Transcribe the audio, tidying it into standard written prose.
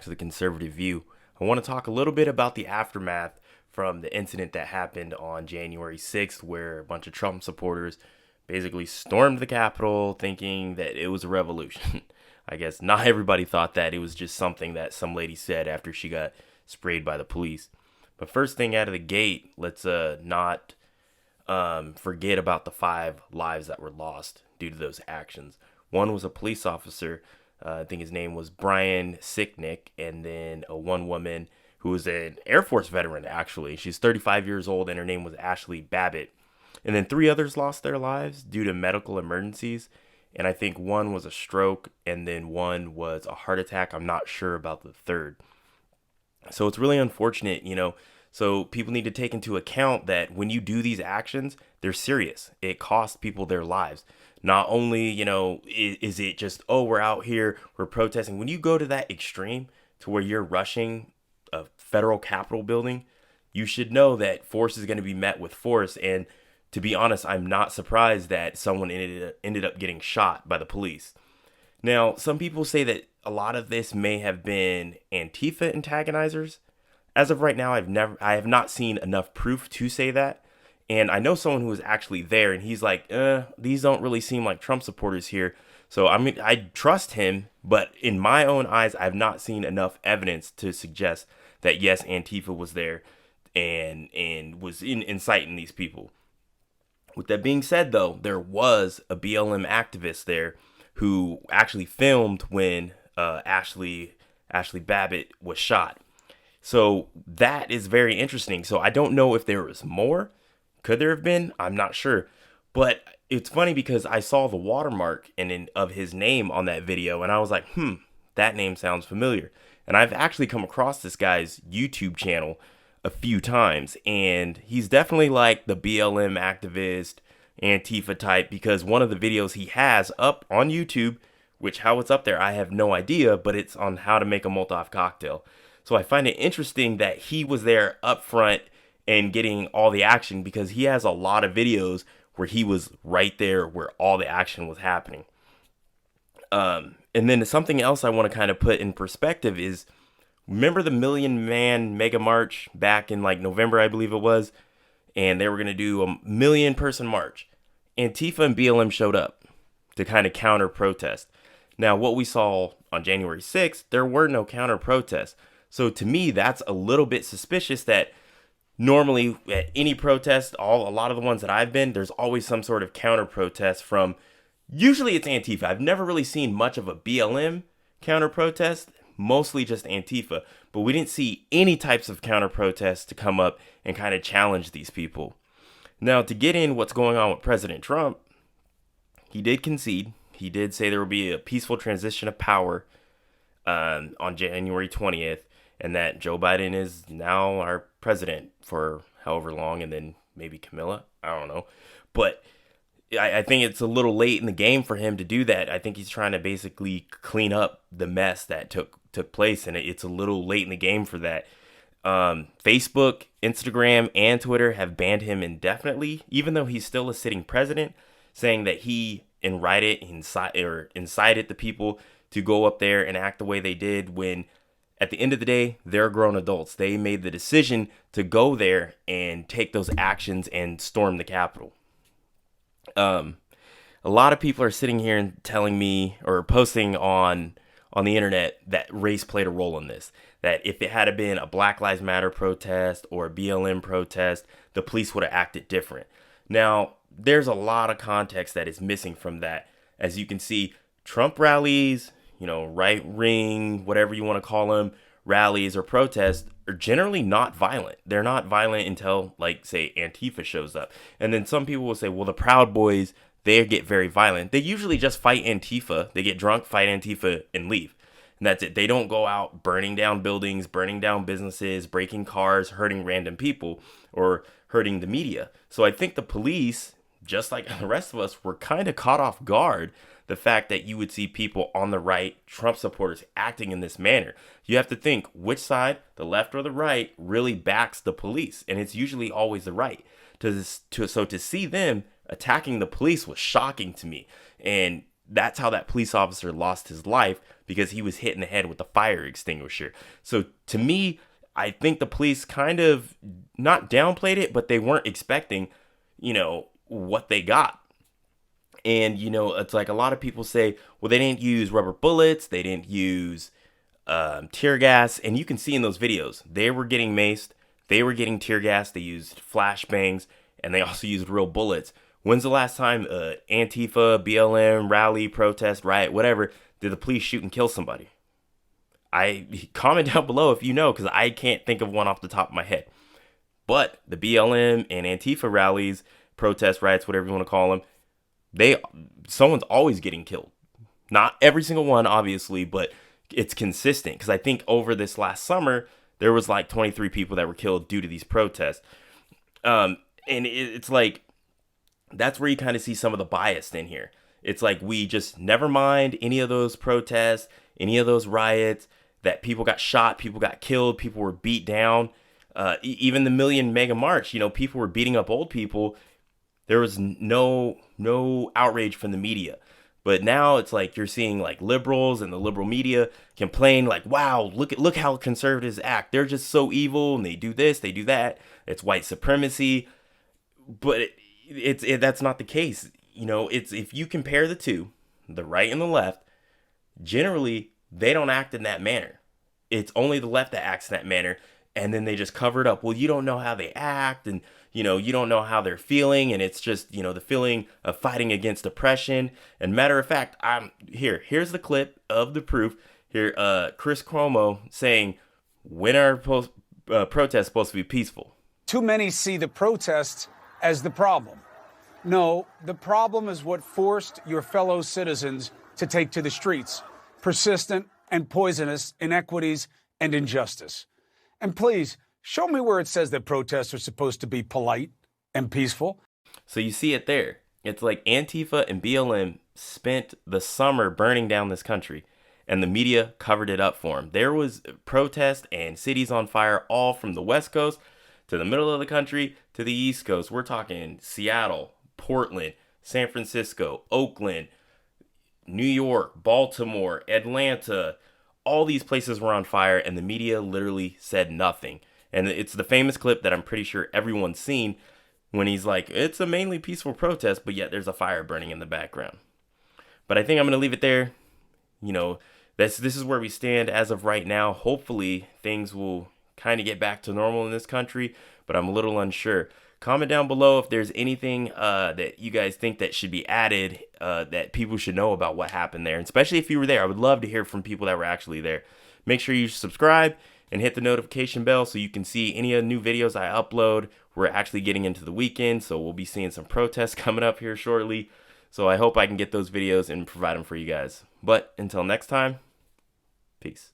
back to the Conservative View. I want to talk a little bit about the aftermath from the incident that happened on January 6th, where a bunch of Trump supporters basically stormed the Capitol thinking that it was a revolution. I guess not everybody thought that. It was just something that some lady said after she got sprayed by the police. But first thing out of the gate, let's not forget about the 5 lives that were lost due to those actions. One was a police officer. I think his name was Brian Sicknick, and then one woman who was an Air Force veteran, actually. She's 35 years old, and her name was Ashley Babbitt. And then 3 others lost their lives due to medical emergencies, and I think one was a stroke, and then one was a heart attack. I'm not sure about the third. So it's really unfortunate, So people need to take into account that when you do these actions, they're serious. It costs people their lives. Not only, is it just, oh, we're out here, we're protesting. When you go to that extreme to where you're rushing a federal Capitol building, you should know that force is going to be met with force. And to be honest, I'm not surprised that someone ended up getting shot by the police. Now, some people say that a lot of this may have been Antifa antagonizers. As of right now, I have not seen enough proof to say that. And I know someone who was actually there, and he's like, these don't really seem like Trump supporters here. So I trust him, but in my own eyes, I've not seen enough evidence to suggest that yes, Antifa was there and was inciting these people. With that being said, though, there was a BLM activist there who actually filmed when Ashley Babbitt was shot. So that is very interesting. So I don't know if there was more. Could there have been? I'm not sure. But it's funny because I saw the watermark of his name on that video, and I was like, that name sounds familiar. And I've actually come across this guy's YouTube channel a few times, and he's definitely like the BLM activist, Antifa type, because one of the videos he has up on YouTube, which how it's up there, I have no idea, but it's on how to make a Molotov cocktail. So I find it interesting that he was there up front and getting all the action, because he has a lot of videos where he was right there where all the action was happening. And then something else I want to kind of put in perspective is, remember the Million Man Mega March back in like November, I believe it was, and they were going to do a 1,000,000-person march. Antifa and BLM showed up to kind of counter protest. Now, what we saw on January 6th, there were no counter protests. So to me, that's a little bit suspicious that normally at any protest, a lot of the ones that I've been, there's always some sort of counter protest from, usually it's Antifa. I've never really seen much of a BLM counter protest, mostly just Antifa, but we didn't see any types of counter protests to come up and kind of challenge these people. Now, to get in what's going on with President Trump, he did concede. He did say there will be a peaceful transition of power on January 20th. And that Joe Biden is now our president for however long, and then maybe Camilla. I don't know. But I think it's a little late in the game for him to do that. I think he's trying to basically clean up the mess that took place, and it's a little late in the game for that. Facebook, Instagram, and Twitter have banned him indefinitely, even though he's still a sitting president, saying that he incited the people to go up there and act the way they did when, at the end of the day, they're grown adults. They made the decision to go there and take those actions and storm the Capitol. A lot of people are sitting here and telling me, or posting on the internet, that race played a role in this. That if it had been a Black Lives Matter protest or a BLM protest, the police would have acted different. Now, there's a lot of context that is missing from that. As you can see, Trump rallies, right wing, whatever you want to call them, rallies or protests are generally not violent. They're not violent until, like, say, Antifa shows up. And then some people will say, well, the Proud Boys, they get very violent. They usually just fight Antifa. They get drunk, fight Antifa, and leave. And that's it. They don't go out burning down buildings, burning down businesses, breaking cars, hurting random people, or hurting the media. So I think the police, just like the rest of us, were kind of caught off guard. The fact that you would see people on the right, Trump supporters, acting in this manner. You have to think which side, the left or the right, really backs the police. And it's usually always the right. So to see them attacking the police was shocking to me. And that's how that police officer lost his life, because he was hit in the head with a fire extinguisher. So to me, I think the police kind of not downplayed it, but they weren't expecting, what they got. And, it's like a lot of people say, well, they didn't use rubber bullets. They didn't use tear gas. And you can see in those videos, they were getting maced. They were getting tear gas. They used flashbangs. And they also used real bullets. When's the last time Antifa, BLM, rally, protest, riot, whatever, did the police shoot and kill somebody? Comment down below if you know, because I can't think of one off the top of my head. But the BLM and Antifa rallies, protests, riots, whatever you want to call them, someone's always getting killed. Not every single one, obviously, but it's consistent. Because I think over this last summer, there was like 23 people that were killed due to these protests. And it's like, that's where you kind of see some of the bias in here. It's like we just never mind any of those protests, any of those riots, that people got shot, people got killed, people were beat down. Even the Million Mega March, people were beating up old people. There was no outrage from the media. But now it's like you're seeing like liberals and the liberal media complain like, wow, look how conservatives act. They're just so evil and they do this, they do that. It's white supremacy. But that's not the case. It's if you compare the two, the right and the left, generally they don't act in that manner. It's only the left that acts in that manner. And then they just cover it up. Well, you don't know how they act, and you don't know how they're feeling, and it's just the feeling of fighting against oppression. And matter of fact, here's the clip of the proof here. Chris Cuomo saying, when are protests supposed to be peaceful? Too many see the protests as the problem. No, the problem is what forced your fellow citizens to take to the streets: persistent and poisonous inequities and injustice. And please, show me where it says that protests are supposed to be polite and peaceful. So you see it there. It's like Antifa and BLM spent the summer burning down this country, and the media covered it up for them. There was protests and cities on fire all from the West Coast to the middle of the country to the East Coast. We're talking Seattle, Portland, San Francisco, Oakland, New York, Baltimore, Atlanta. All these places were on fire, and the media literally said nothing. And it's the famous clip that I'm pretty sure everyone's seen when he's like, it's a mainly peaceful protest, but yet there's a fire burning in the background. But I think I'm going to leave it there. This is where we stand as of right now. Hopefully things will kind of get back to normal in this country, but I'm a little unsure. Comment down below if there's anything that you guys think that should be added, that people should know about what happened there. And especially if you were there, I would love to hear from people that were actually there. Make sure you subscribe and hit the notification bell so you can see any of the new videos I upload. We're actually getting into the weekend, so we'll be seeing some protests coming up here shortly. So I hope I can get those videos and provide them for you guys. But until next time, peace.